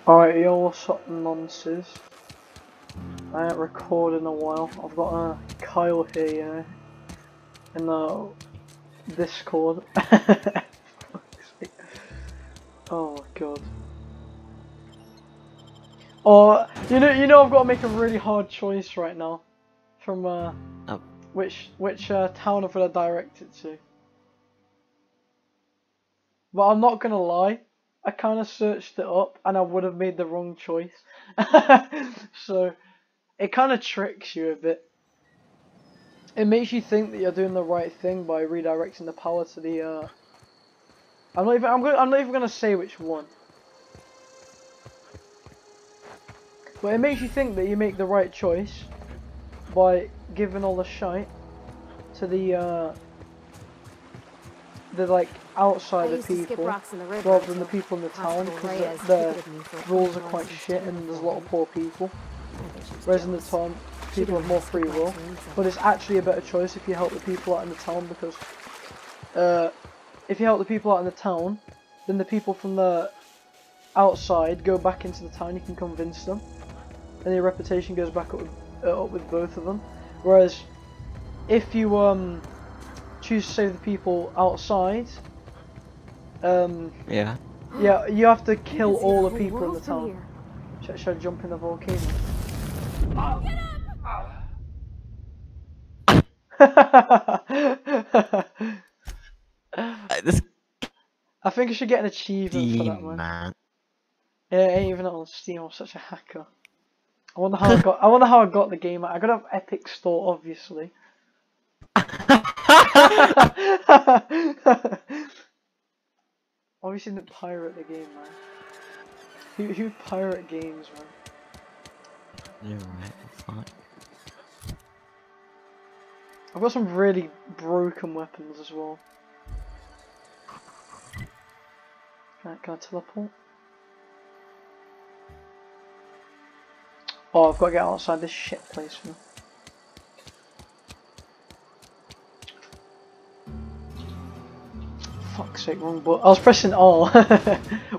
Alright, yo, what's up, nonsense? I ain't recorded in a while. I've got Kyle here, you know, in the Discord. Oh my god. Oh, you know, I've got to make a really hard choice right now, from which town I'm gonna direct it to. But I'm not gonna lie, I kind of searched it up and I would have made the wrong choice. So it kind of tricks you a bit. It makes you think that you're doing the right thing by redirecting the power to the. I'm not even gonna say which one. But it makes you think that you make the right choice by giving all the shite to the like outsider people rather than the people in the town, because the rules are quite shit and there's a lot of poor people. Whereas in the town, people have more free will. But it's actually a better choice if you help the people out in the town, because if you help the people out in the town, then the people from the outside go back into the town, you can convince them, and your reputation goes back up with both of them. Whereas if you choose to save the people outside, yeah, you have to kill all the people in the town. Should I jump in the volcano? I think I should get an achievement for that, man. Yeah, it ain't even on Steam. I'm such a hacker. I wonder how I got the game. I gotta have Epic Store, obviously. Obviously didn't pirate the game, man. Who pirate games, man? You're right, it's fine. I've got some really broken weapons as well. Can I teleport? Oh, I've got to get outside this shit place now. Fuck's sake, wrong button. I was pressing R.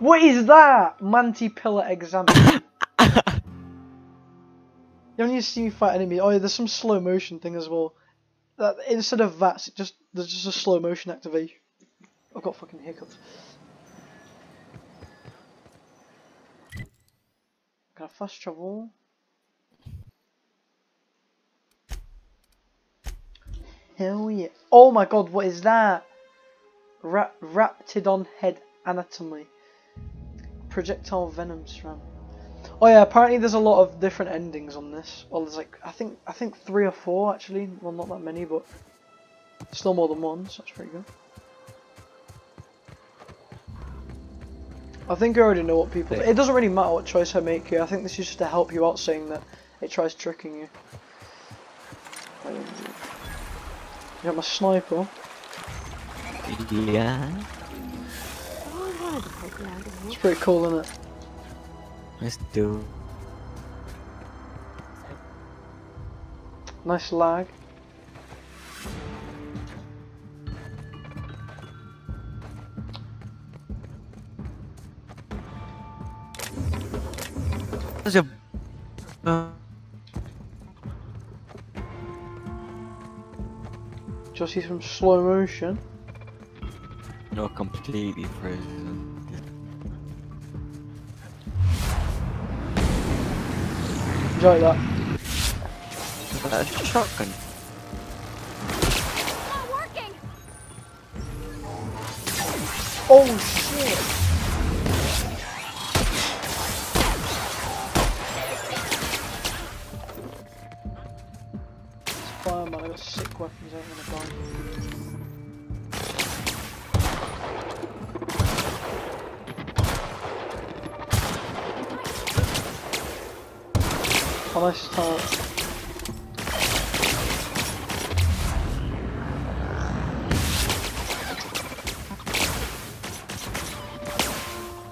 What is that? Mantipillar examiner. You don't need to see me fight enemies. Oh yeah, there's some slow motion thing as well. That instead of VATS, there's just a slow motion activation. I've got fucking hiccups. Can I fast travel? Hell yeah. Oh my god, what is that? Raptidon head anatomy. Projectile venom strand. Oh yeah, apparently there's a lot of different endings on this. Well, there's like, I think 3 or 4 actually. Well, not that many, but still more than one, so that's pretty good. I think I already know what people do. It doesn't really matter what choice I make here. I think this is just to help you out, saying that it tries tricking you. You got my sniper. Yeah. It's pretty cool, isn't it? Let's do. Nice lag. There's a. Just see some slow motion. No, completely frozen. Enjoy that. That's a shotgun. Not working. Oh shit! It's fire, man. I got sick weapons. I ain't gonna die. Oh, nice start.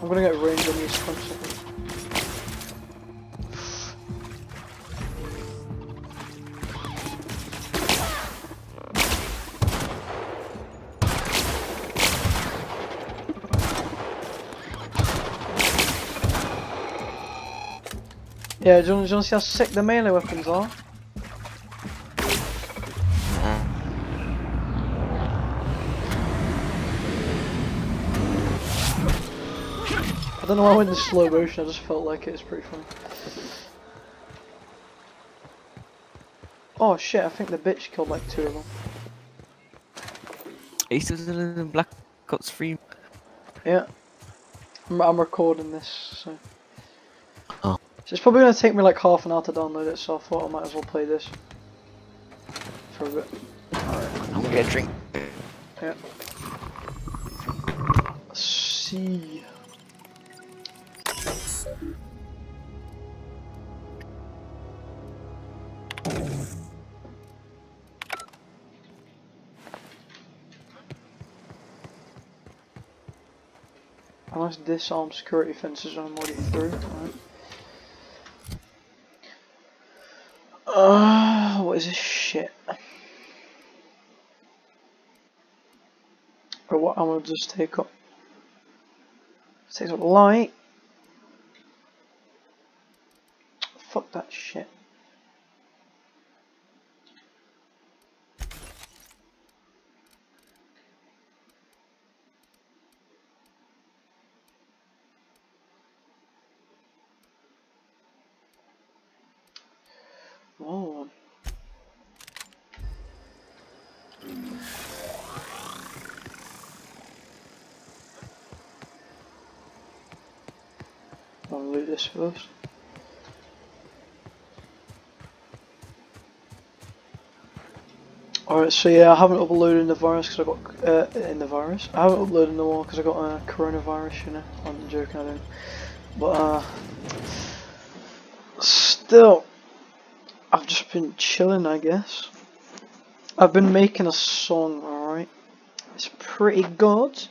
I'm gonna get range on these punches. Yeah, do you want to see how sick the melee weapons are? I don't know why I went in slow motion, I just felt like it was pretty funny. Oh shit, I think the bitch killed like 2 of them. Are you still in Black Ops 3? Yeah. I'm recording this, so... Oh. So it's probably going to take me like half an hour to download it, so I thought I might as well play this. For a bit. Alright. I'm gonna get a drink. Yeah. Let's see... Unless disarm security fences I'm already through. Right. What is this shit? Or what I'm gonna just take up? Takes up light. Fuck that shit. Oh. I'll loot this first. Alright, so yeah, I haven't uploaded the virus because I got I haven't uploaded no more because I got a coronavirus. You know, I'm joking, I don't. But still, I've just been chilling, I guess. I've been making a song. Alright, it's pretty good.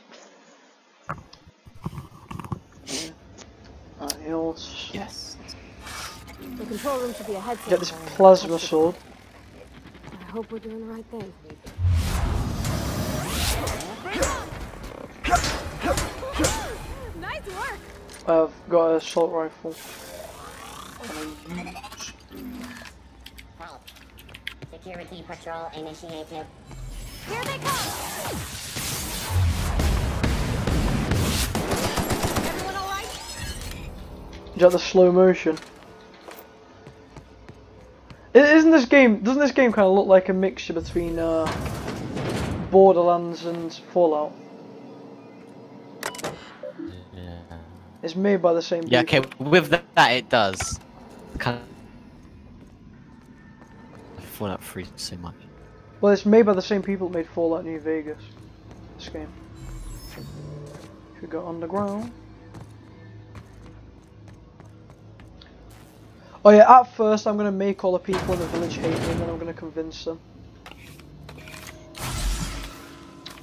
Yeah. Else. Yes. The control room should be ahead. Get this plasma sword. I hope we're doing the right thing. Nice work. I've got an assault rifle. Security patrol initiated. Here they come. Everyone all right? You got the slow motion. Doesn't this game kind of look like a mixture between Borderlands and Fallout? Yeah. It's made by the same people. Yeah, okay, with that it does. Kind of Fallout 3 so much. Well, it's made by the same people that made Fallout New Vegas. This game. If you go underground. Oh yeah, at first I'm gonna make all the people in the village hate me and then I'm gonna convince them.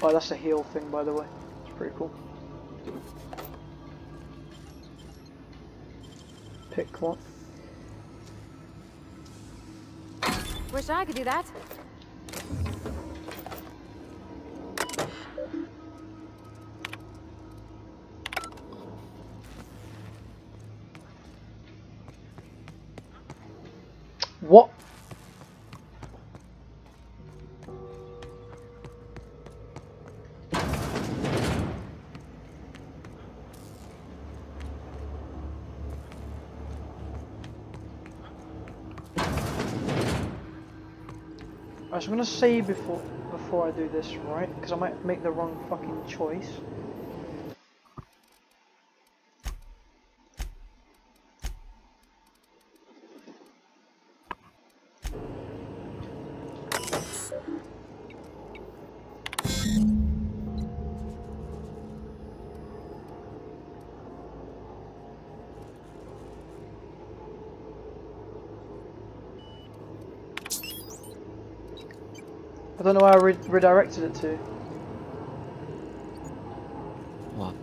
Oh, that's a heal thing, by the way. It's pretty cool. Pick one. Wish I could do that. What? Alright, so I'm gonna save before I do this, right? Because I might make the wrong fucking choice. I don't know where I redirected it to. What?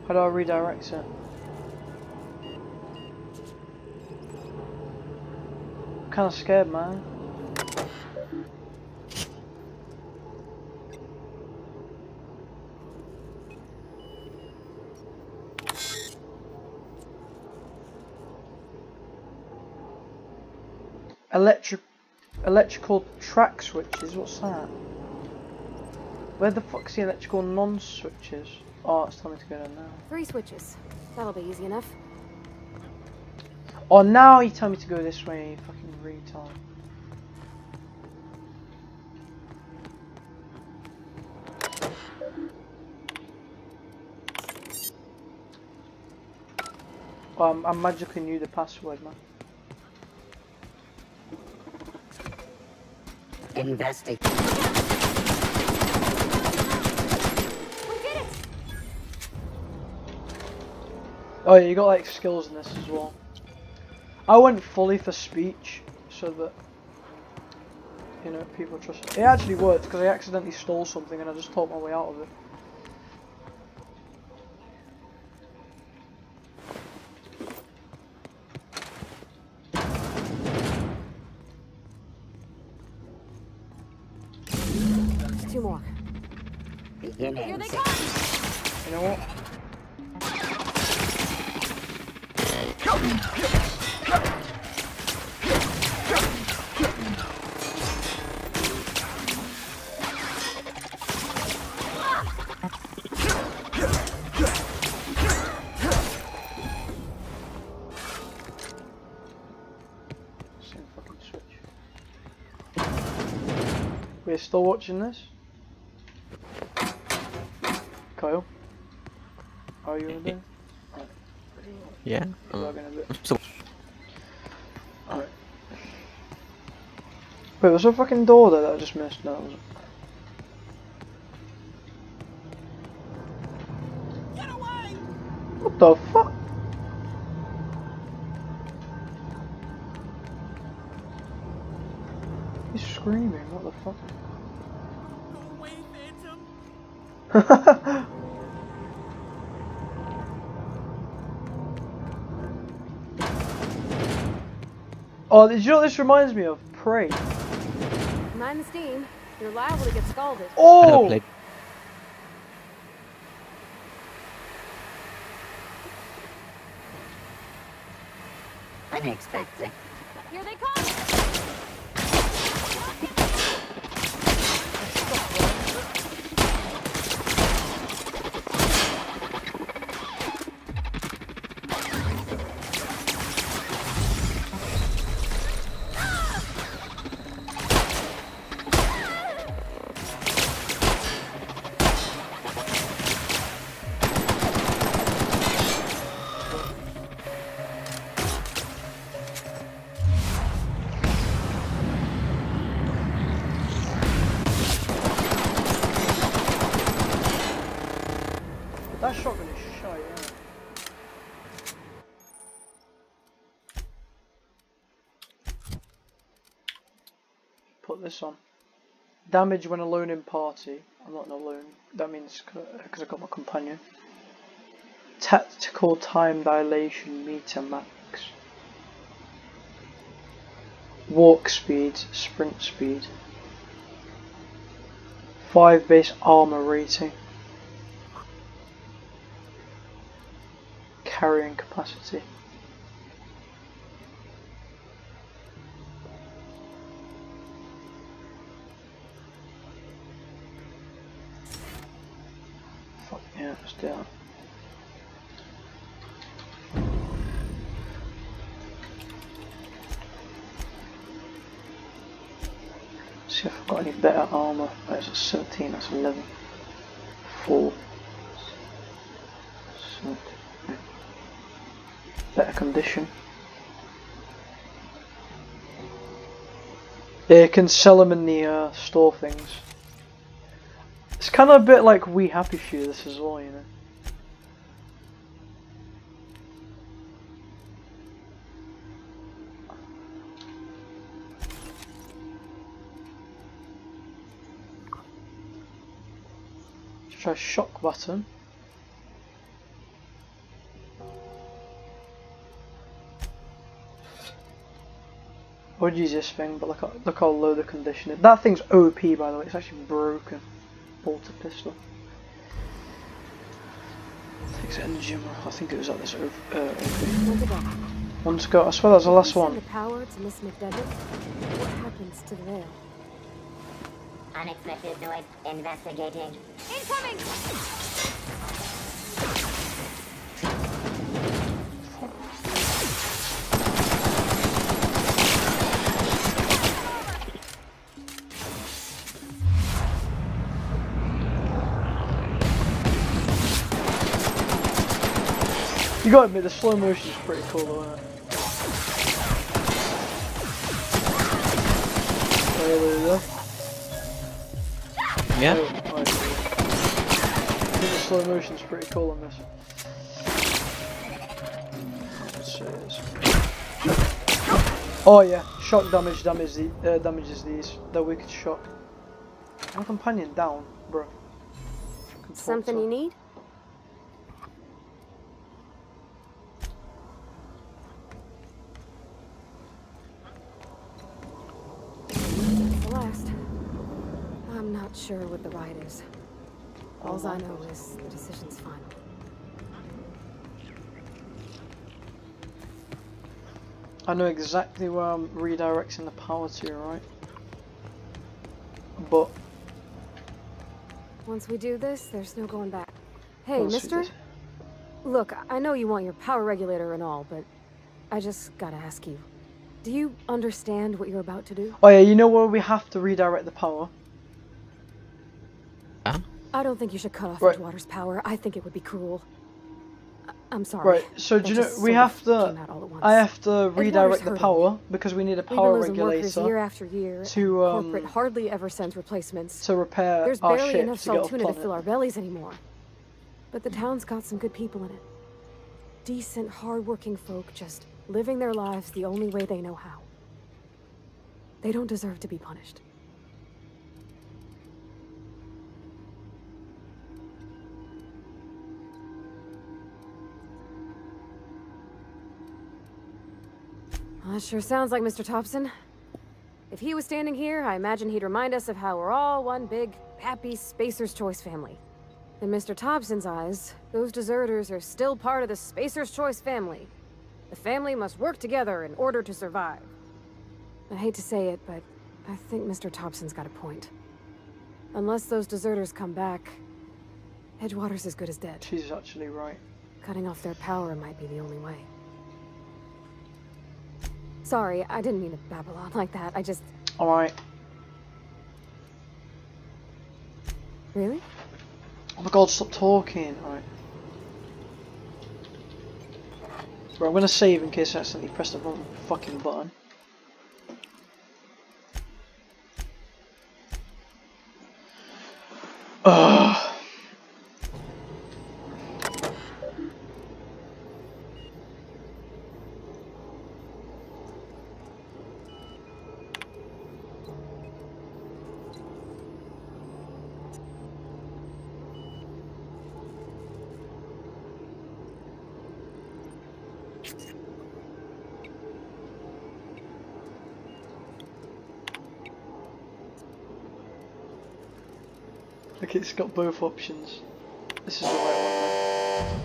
How do I redirect it? I'm kinda scared, man. Electrical track switches, what's that? Where the fuck's the electrical non-switches? Oh, it's telling me to go down now. 3 switches. That'll be easy enough. Oh, now you tell me to go this way, you fucking retard. I magically knew the password, man. Investigate. We did it! Oh yeah, you got like skills in this as well. I went fully for speech so that, you know, people trust it. It actually worked because I accidentally stole something and I just talked my way out of it. There's 2 more. Begin Here they in come! You know what? Same fucking switch. We're still watching this? Kyle? Are you in there? Right. Yeah. We're gonna do it. So Alright. Wait, was there a fucking door there that I just missed? No, it wasn't. Get away! What the fuck? He's screaming, what the fuck? Go away, Phantom! Oh, did you know what this reminds me of? Prey. Mind the steam. You're liable to get scalded. I never Oh! played. unexpected. Here they come! That shotgun is shite, yeah. Put this on. Damage when alone in party. I'm not alone. That means because I got my companion. Tactical time dilation meter max. Walk speed, sprint speed. 5 base armor rating. Carrying capacity. Fuck yeah, let's do that. See if I've got any better armor. That's a 17, that's 11. 4. 17. Better condition. Yeah, you can sell them in the store things. It's kind of a bit like We Happy Few this as well, you know. Let's try shock button. I would use this thing, but look how low the condition is. That thing's OP, by the way. It's actually broken. Bolter pistol. Takes it in the gym. I think it was at this OP. Where'd they go? One to go. I swear that's the last If we send one. the power to Miss McDevitt, what happens to the veil? Unexpected noise. Investigating. Incoming! You gotta admit, the slow motion is pretty cool though, isn't it? Oh, Yeah? I think the slow motion's pretty cool on this. Let's see this. Oh yeah, shock damage damages these. They're weak to shock. My companion down, bro. Something you need? The last. I'm not sure what the ride is. All I know is the decision's final. I know exactly where I'm redirecting the power to, right? But Once we do this, there's no going back. Hey, once we mister? did- Look, I know you want your power regulator and all, but I just gotta ask you. Do you understand what you're about to do? Oh yeah, you know where we have to redirect the power? Huh? I don't think you should cut off Right. Edgewater's power. I think it would be cruel. I'm sorry. Right, so do That you know, just we sort have of to, came out all at once. I have to Edgewater's redirect the hurting. power because we need a We've been power losing workers year regulator after year. to, and corporate hardly ever sends replacements. to repair There's our barely ship enough to get off salt tuna to fill planet. our bellies anymore. But the town's got some good people in it. Decent, hard-working folk just living their lives the only way they know how. They don't deserve to be punished. That sure sounds like Mr. Thompson. If he was standing here, I imagine he'd remind us of how we're all one big, happy Spacer's Choice family. In Mr. Thompson's eyes, those deserters are still part of the Spacer's Choice family. The family must work together in order to survive. I hate to say it, but I think Mr. Thompson's got a point. Unless those deserters come back, Edgewater's as good as dead. She's actually right. Cutting off their power might be the only way. Sorry, I didn't mean to babble on like that. I just... Alright. Really? Oh my god, stop talking. Alright. Right, I'm gonna save in case I accidentally press the wrong fucking button. Ugh. Okay, it's got both options. This is the right one then.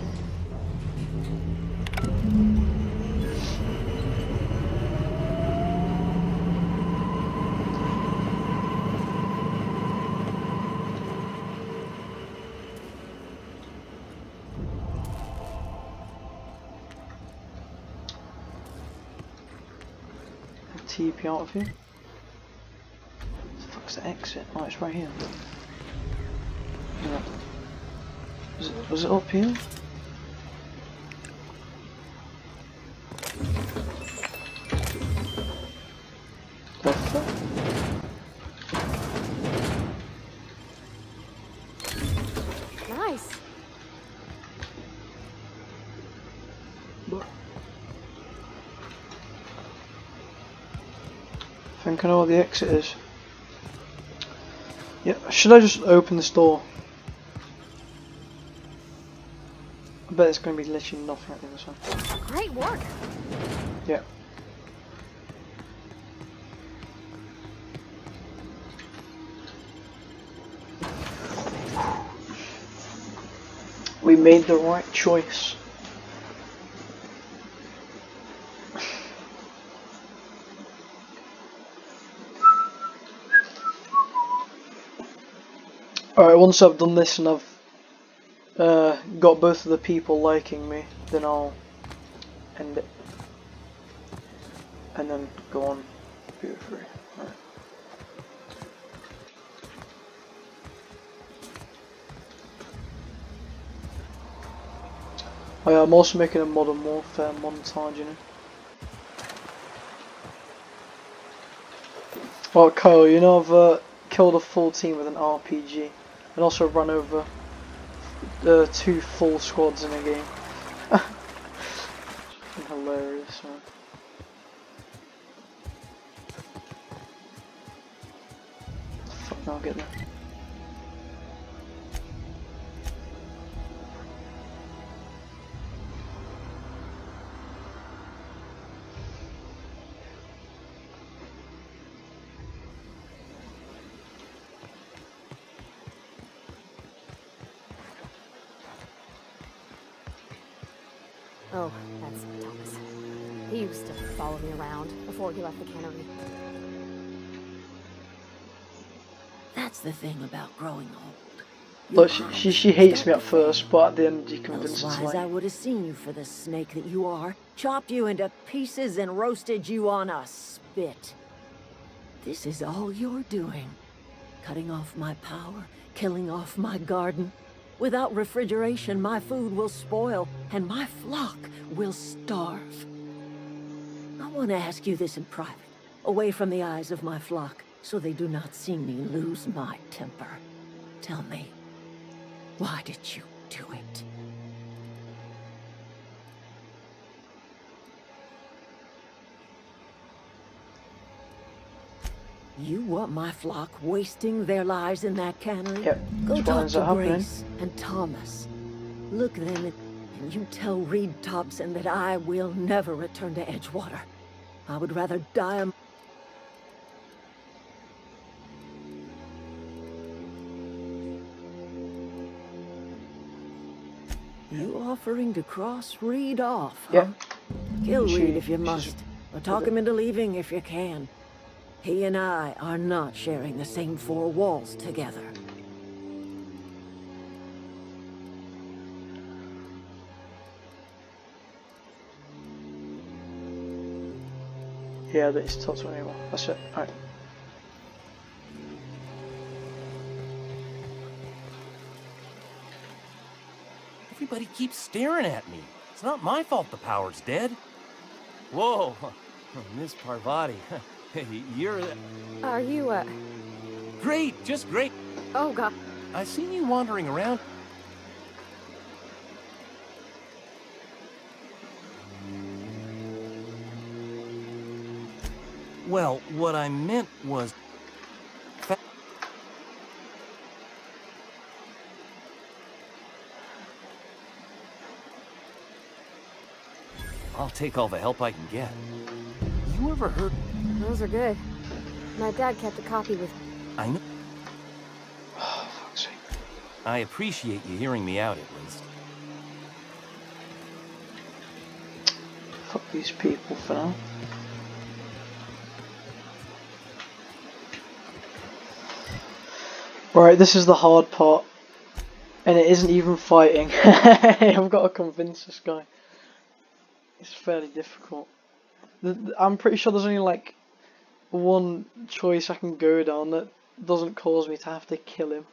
TP out of here. What the fuck's the exit? Oh, it's right here. Yeah. Was it up here? The fuck? Nice. I think I know what the exit is. Yeah, should I just open this door? I bet it's going to be literally nothing at the other side. Great work. Yeah. We made the right choice. once I've done this and I've got both of the people liking me, then I'll end it. And then go on Boot Free. Right. Oh yeah, I'm also making a Modern Warfare montage, you know. Oh, Kyle, you know I've killed a full team with an RPG and also run over 2 full squads in a game. Hilarious, man. Fuck, I'll get there. Oh, that's Thomas. He used to follow me around before he left the cannery. That's the thing about growing old. Look, she hates me at first, but at the end you convince her to Otherwise, I like. would have seen you for the snake that you are, chopped you into pieces and roasted you on a spit. This is all you're doing. Cutting off my power, killing off my garden. Without refrigeration, my food will spoil, and my flock will starve. I want to ask you this in private, away from the eyes of my flock, so they do not see me lose my temper. Tell me, why did you do it? You want my flock wasting their lives in that cannery? Yep, Go that's what talk ends to up happening. Grace and Thomas. Look them and you tell Reed Thompson that I will never return to Edgewater. I would rather die a... You offering to cross Reed off, huh? Yep. Kill She- Reed if you she's- must, or talk him into leaving if you can. He and I are not sharing the same 4 walls together. Yeah, that is total anymore. That's it. Alright. Everybody keeps staring at me. It's not my fault the power's dead. Whoa, Miss Parvati. You're Are you, great, just great. oh god. I've seen you wandering around. Well, what I meant was... I'll take all the help I can get. You ever heard... Those are good. My dad kept a copy with... I know... Oh, fuck's sake. I appreciate you hearing me out, at least. Fuck these people for now. Right, this is the hard part. And it isn't even fighting. I've got to convince this guy. It's fairly difficult. I'm pretty sure there's only like one choice I can go down that doesn't cause me to have to kill him.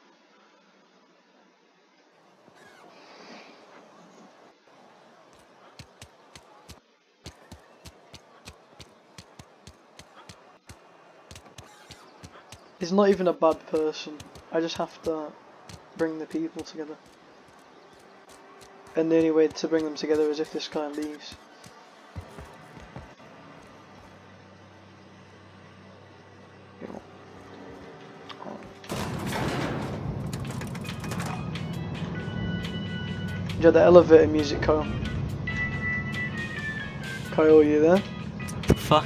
He's not even a bad person. I just have to bring the people together. And the only way to bring them together is if this guy leaves. Yeah, the elevator music, Kyle. Kyle, are you there? The fuck?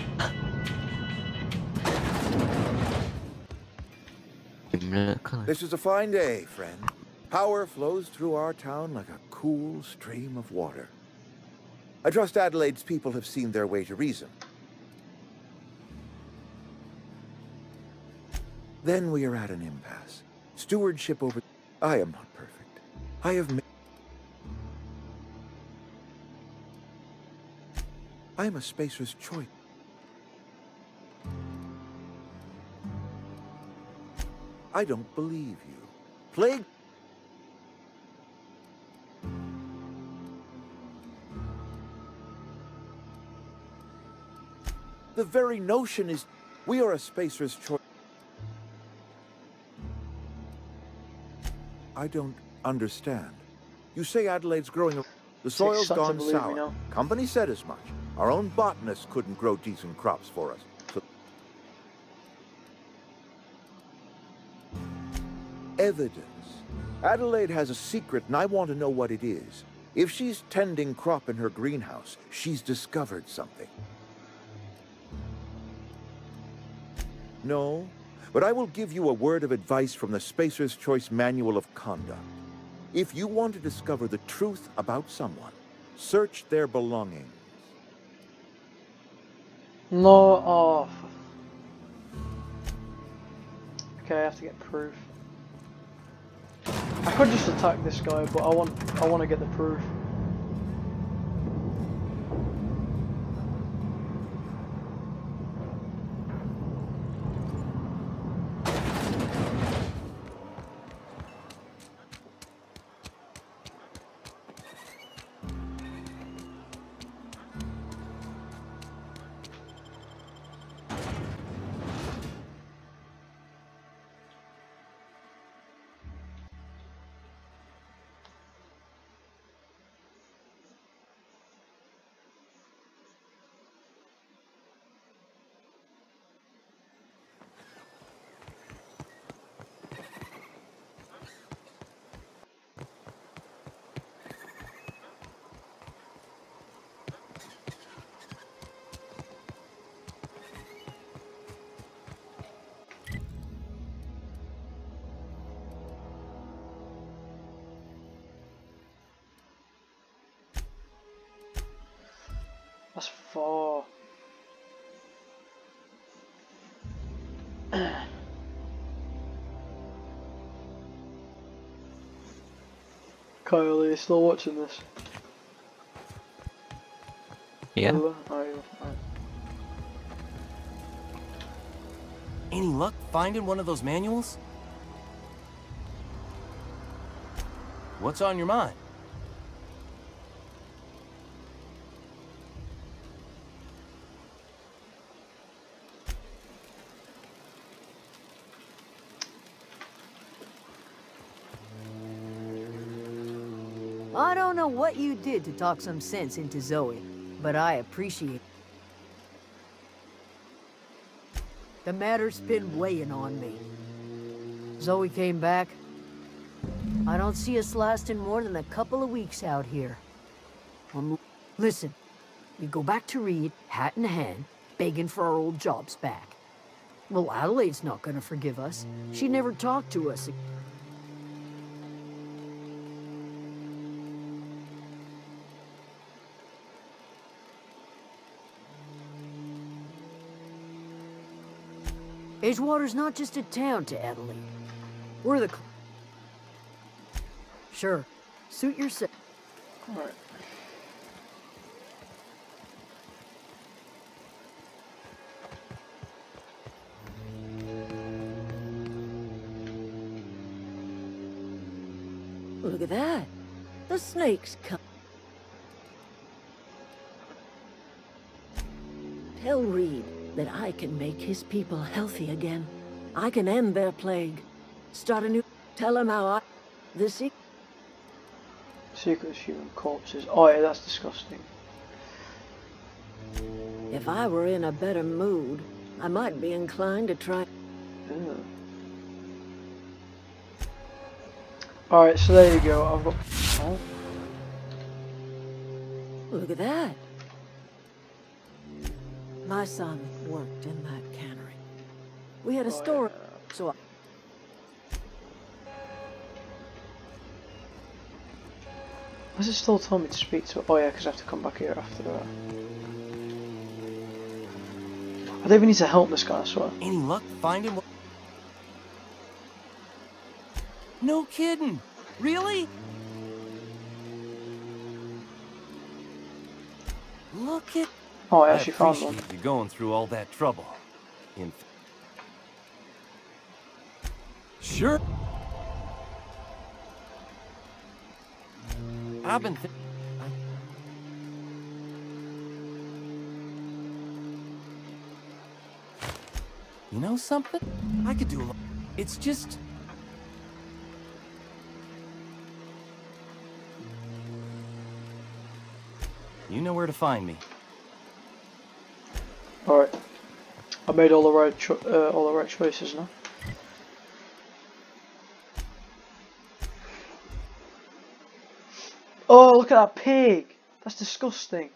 This is a fine day, friend. Power flows through our town like a cool stream of water. I trust Adelaide's people have seen their way to reason. Then we are at an impasse. Stewardship over... I am not perfect. I have made... I am a spacer's choice. I don't believe you. Plague... The very notion is... We are a spacer's choice. I don't understand. You say Adelaide's growing... The soil's gone sour. Company said as much. Our own botanists couldn't grow decent crops for us. So... Evidence. Adelaide has a secret and I want to know what it is. If she's tending crop in her greenhouse, she's discovered something. No, but I will give you a word of advice from the Spacer's Choice Manual of Conduct. If you want to discover the truth about someone, search their belongings. No, oh. Okay, I have to get proof. I could just attack this guy, but I want to get the proof. That's far. Kyle, are you still watching this? Yeah. Any luck finding one of those manuals? What's on your mind? I don't know what you did to talk some sense into Zoe, but I appreciate it. The matter's been weighing on me. Zoe came back. I don't see us lasting more than a couple of weeks out here. Listen, we go back to Reed, hat in hand, begging for our old jobs back. Well, Adelaide's not gonna forgive us. She never talked to us. Edgewater's not just a town to Adelaide. We're the... Sure. Suit yourself. Alright. Look at that. The snakes come. Tell Reed that I can make his people healthy again. I can end their plague. Start a new... Tell him how I... Secret human corpses. Oh yeah, that's disgusting. If I were in a better mood, I might be inclined to try... Ew. Alright, so there you go. I've got... Oh. Look at that. My son worked in that cannery. We had a store, so I... Why's it still telling me to speak to it? Oh yeah, because I have to come back here after that. I don't even need to help this guy, I swear. Any luck finding what... No kidding. Really? Look at... Oh, I I actually found appreciate one. you going through all that trouble. Sure. I've been You know something? I could do a lot. It's just... You know where to find me. Alright. I made all the right choices now. Oh, look at that pig! That's disgusting.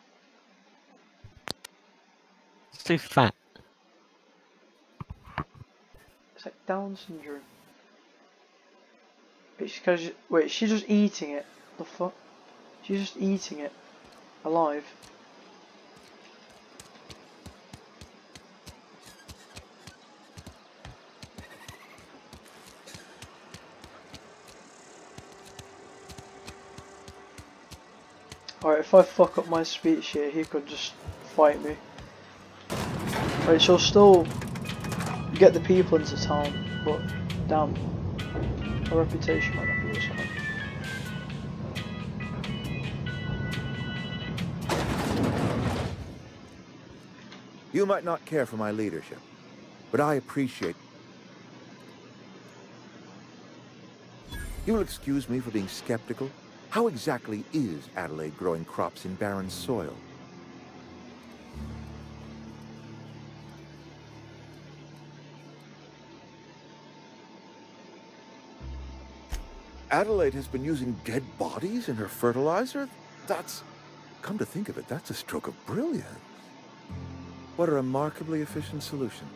It's too fat. It's like Down syndrome. It's because wait, she's just eating it. The fuck? She's just eating it alive. Alright, if I fuck up my speech here, he could just fight me. Right, she'll still get the people into town, but damn, her reputation might not be as high. You might not care for my leadership, but I appreciate... You'll excuse me for being skeptical. How exactly is Adelaide growing crops in barren soil? Adelaide has been using dead bodies in her fertilizer? That's... Come to think of it, that's a stroke of brilliance. What a remarkably efficient solution.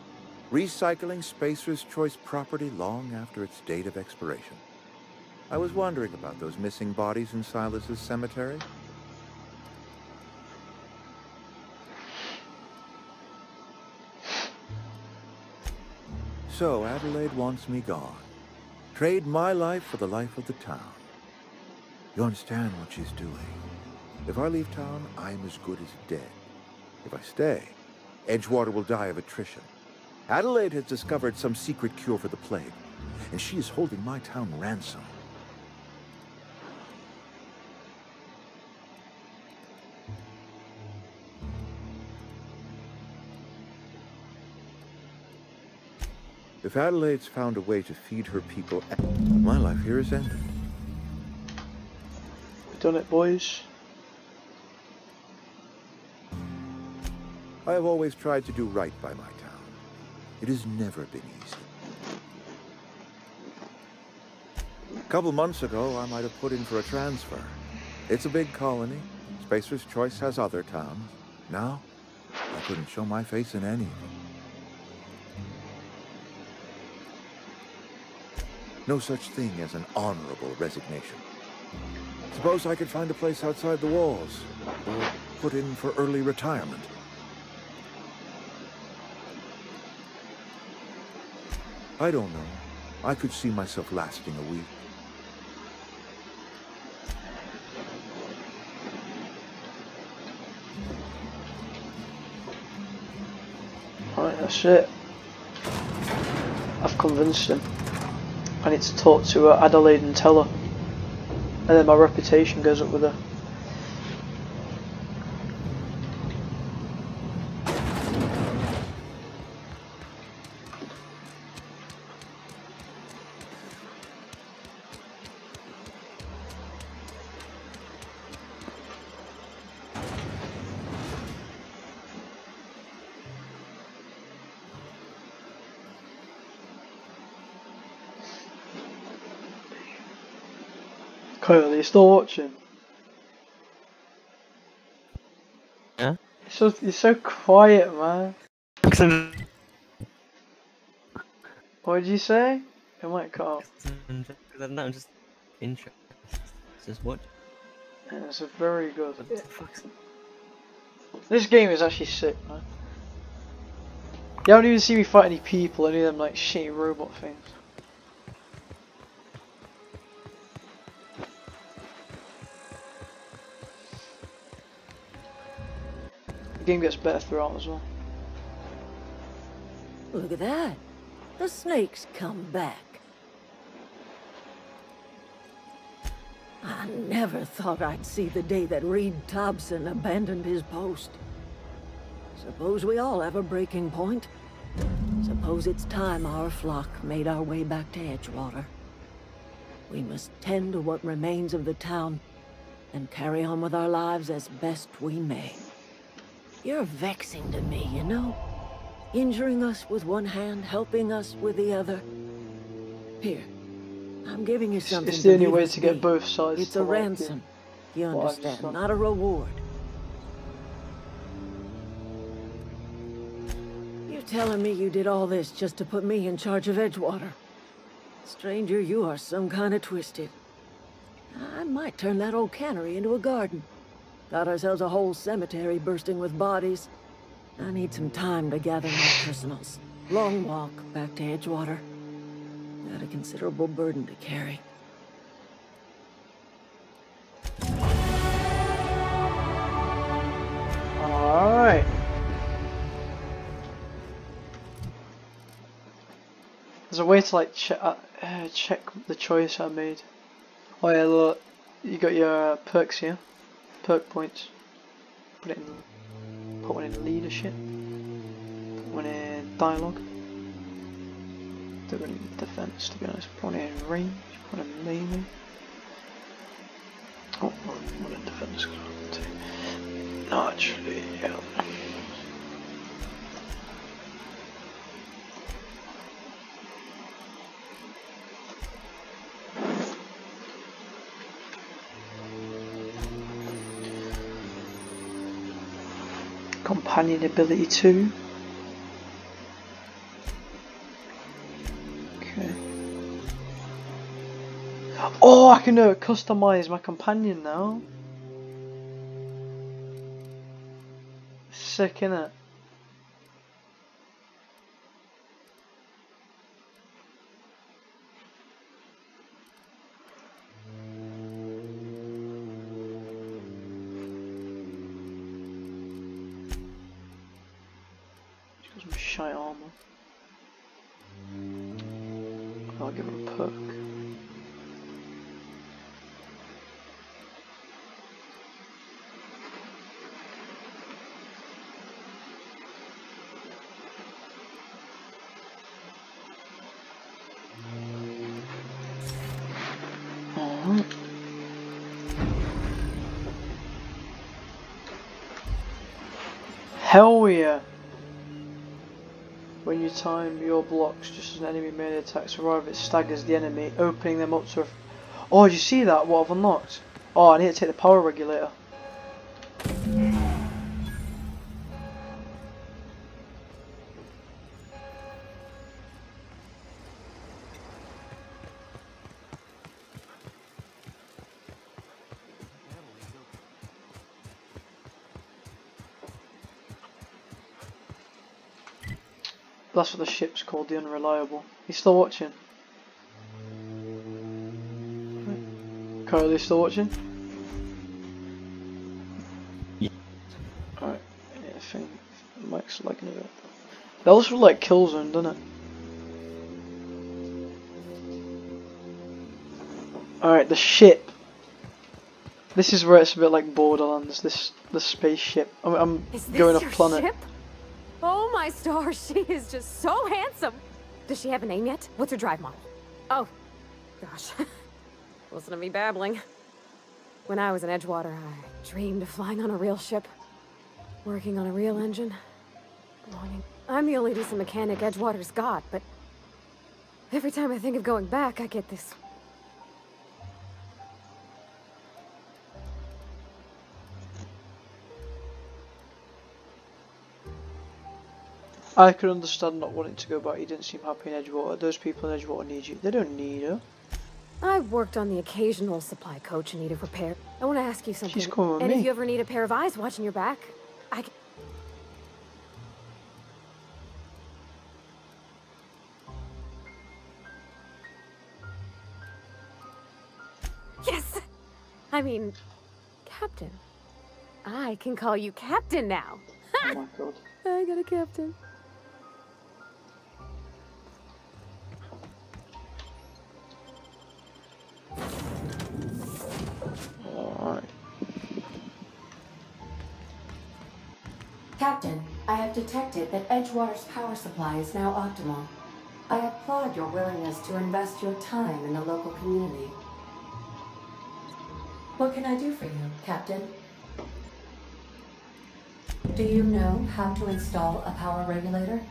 Recycling Spacer's Choice property long after its date of expiration. I was wondering about those missing bodies in Silas's cemetery. So, Adelaide wants me gone. Trade my life for the life of the town. You understand what she's doing. If I leave town, I'm as good as dead. If I stay, Edgewater will die of attrition. Adelaide has discovered some secret cure for the plague, and she is holding my town ransom. If Adelaide's found a way to feed her people, my life here is ended. We've done it, boys. I have always tried to do right by my town. It has never been easy. A couple months ago, I might have put in for a transfer. It's a big colony. Spacer's Choice has other towns. Now, I couldn't show my face in any of them. No such thing as an honorable resignation. Suppose I could find a place outside the walls, or put in for early retirement. I don't know. I could see myself lasting a week. Alright, that's it. I've convinced him. I need to talk to Adelaide and tell her. And then my reputation goes up with her. Kyle, are you still watching? Yeah? You're so quiet, man. What did you say? It might cut off. I'm just interested. Just what? Yeah, it's a very good. This game is actually sick, man. You don't even see me fight any people, any of them like shitty robot things. The game gets better throughout as well. Look at that. The snake's come back. I never thought I'd see the day that Reed Thompson abandoned his post. Suppose we all have a breaking point. Suppose it's time our flock made our way back to Edgewater. We must tend to what remains of the town and carry on with our lives as best we may. You're vexing to me, you know? Injuring us with one hand, helping us with the other. Here, I'm giving you something. It's the only leave way us to get be. both sides. It's to a like ransom. You what I've understand, done. not a reward. You're telling me you did all this just to put me in charge of Edgewater? Stranger, you are some kind of twisted. I might turn that old cannery into a garden. Got ourselves a whole cemetery bursting with bodies. I need some time to gather my personals. Long walk back to Edgewater. Got a considerable burden to carry. Alright. There's a way to like check the choice I made. Oh yeah, look, you got your perks here, perk points. Put one in leadership, put one in dialogue, put one in defense. To be honest, put one in range, put one in melee. Oh, one in defense. No, actually, yeah. Companion ability 2. Okay. Oh, I can customize my companion now. Sick, innit? Some shite armor. I'll give him a perk. Alright. Hell yeah! When you time your blocks just as an enemy melee attack survive, it staggers the enemy, opening them up to a... Oh, did you see that? What I've unlocked? Oh, I need to take the power regulator. That's what the ship's called, the Unreliable. You still watching? Carl, you still watching? Yeah. Alright, I think the mic's lagging a bit. That looks like Killzone, doesn't it? Alright, the ship. This is where it's a bit like Borderlands, the spaceship. I'm going off planet. Ship? Oh my stars, she is just so handsome. Does she have a name yet? What's her drive model? Oh, gosh. Listen to me babbling. When I was in Edgewater, I dreamed of flying on a real ship. Working on a real engine. Belonging. I'm the only decent mechanic Edgewater's got, but every time I think of going back, I get this. I could understand not wanting to go back. You didn't seem happy in Edgewater. Those people in Edgewater need you. They don't need her. I've worked on the occasional supply coach in need of repair. I want to ask you something. She's coming with and me. if you ever need a pair of eyes watching your back, I can... Yes! I mean, Captain. I can call you Captain now. Oh my god. I got a captain. Alright. Captain, I have detected that Edgewater's power supply is now optimal. I applaud your willingness to invest your time in the local community. What can I do for you, Captain? Do you know how to install a power regulator?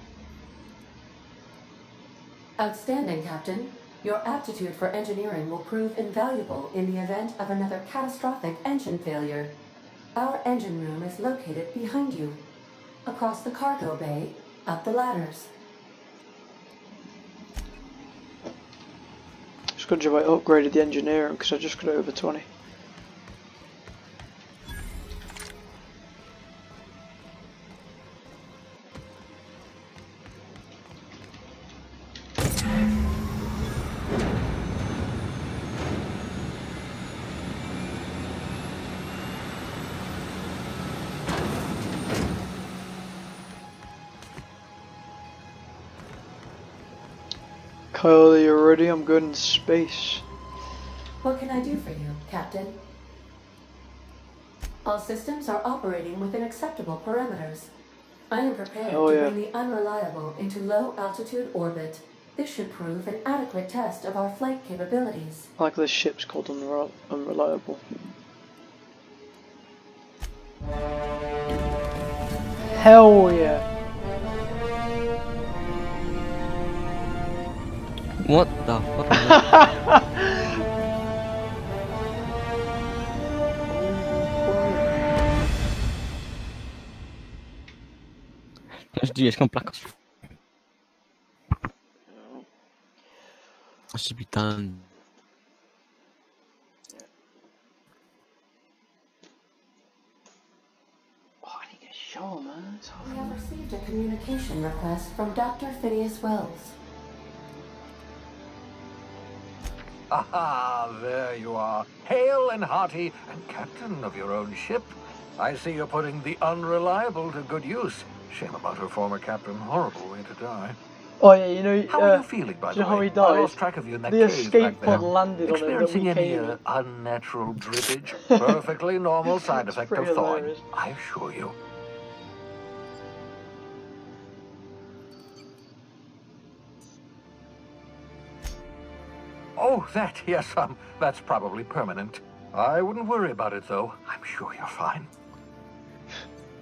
Outstanding, Captain. Your aptitude for engineering will prove invaluable in the event of another catastrophic engine failure. Our engine room is located behind you, across the cargo bay, up the ladders. It's a good job I upgraded the engineering because I just got it over 20. Kyle, are you ready? I'm going into space. What can I do for you, Captain? All systems are operating within acceptable parameters. I am prepared to bring the Unreliable into low-altitude orbit. This should prove an adequate test of our flight capabilities. I like this ship's called Unreliable. Hell yeah! What the fuck? Os dias com placas. I should be done. Oh, I need a shower, man. We have received a communication request from Dr. Phineas Wells. Aha, there you are, hale and hearty, and captain of your own ship. I see you're putting the Unreliable to good use. Shame about her former captain. Horrible way to die. Oh yeah, you know. How are you feeling, by the way? How he I died? lost track of you in that The cave escape back there. pod landed on it. Experiencing That we any came in. unnatural drippage? Perfectly normal side It's effect of pretty thawing, hilarious. I assure you. Oh, that, yes, that's probably permanent. I wouldn't worry about it, though. I'm sure you're fine.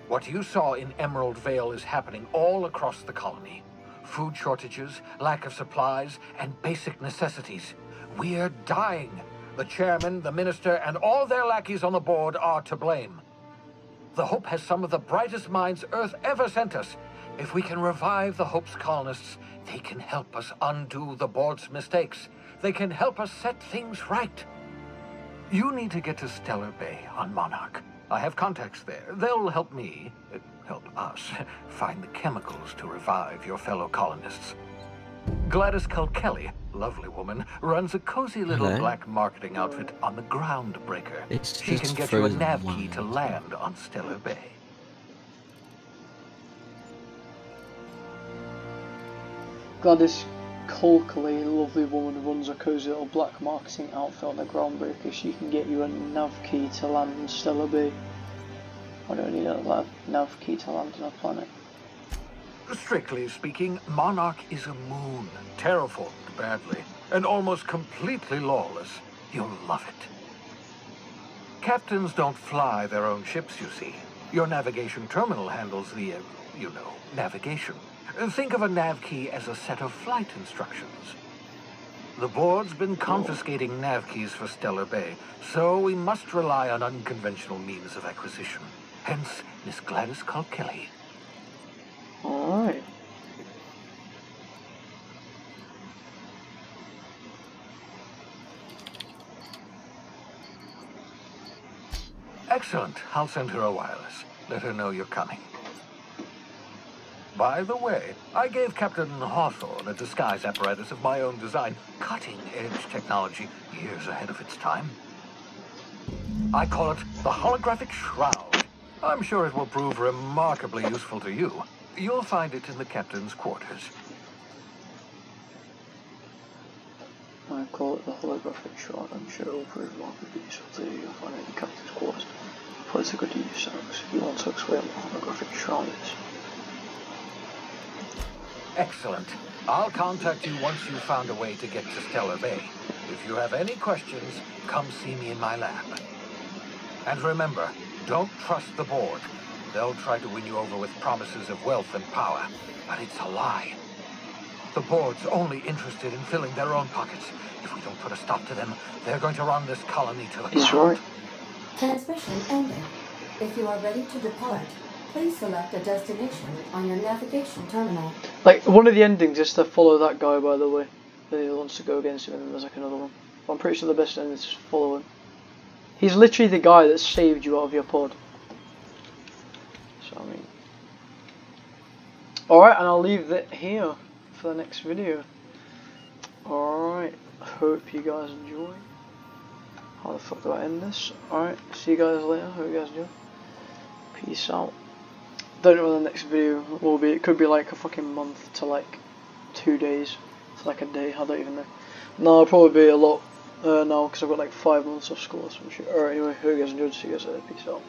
What you saw in Emerald Vale is happening all across the colony. Food shortages, lack of supplies, and basic necessities. We're dying. The chairman, the minister, and all their lackeys on the board are to blame. The Hope has some of the brightest minds Earth ever sent us. If we can revive the Hope's colonists, they can help us undo the board's mistakes. They can help us set things right. You need to get to Stellar Bay on Monarch. I have contacts there. They'll help me, help us, find the chemicals to revive your fellow colonists. Gladys Kilkelly, lovely woman, runs a cozy little black marketing outfit on the Groundbreaker. She can get you a nav key to land on Stellar Bay. Gladys Kilkelly, lovely woman who runs a cozy little black marketing outfit on the Groundbreaker. She can get you a nav key to land in Stellar Bay. I don't need a nav key to land on a planet. Strictly speaking, Monarch is a moon, terraformed badly, and almost completely lawless. You'll love it. Captains don't fly their own ships, you see. Your navigation terminal handles the, navigation. Think of a nav key as a set of flight instructions. The board's been confiscating nav keys for Stellar Bay, so we must rely on unconventional means of acquisition. Hence, Miss Gladys Kilkelly. Alright. Excellent. I'll send her a wireless. Let her know you're coming. By the way, I gave Captain Hawthorne a disguise apparatus of my own design. Cutting-edge technology, years ahead of its time. I call it the Holographic Shroud. I'm sure it will prove remarkably useful to you. You'll find it in the captain's quarters. I call it the holographic shot. I'm sure it will prove remarkably useful to you. You'll find it in the captain's quarters. Put it to good use, Alex, if you want to explain what holographic shot is. Excellent. I'll contact you once you've found a way to get to Stellar Bay. If you have any questions, come see me in my lab. And remember, don't trust the board. They'll try to win you over with promises of wealth and power, but it's a lie. The board's only interested in filling their own pockets. If we don't put a stop to them, they're going to run this colony to the He's ground. right. Transmission ended. If you are ready to depart, please select a destination on your navigation terminal. Like, one of the endings is to follow that guy, by the way. He wants to go against him, and then there's like another one. But I'm pretty sure the best ending is to follow him. He's literally the guy that saved you out of your pod. So, I mean... Alright, and I'll leave it here for the next video. Alright, hope you guys enjoy. How the fuck do I end this? Alright, see you guys later. Hope you guys do. Peace out. Don't know when the next video will be. It could be like a fucking month to like 2 days. It's like a day. I don't even know. No, it'll probably be a lot now because I've got like 5 months of school or some shit. Alright, anyway, hope you guys enjoyed. See you guys later. Peace out.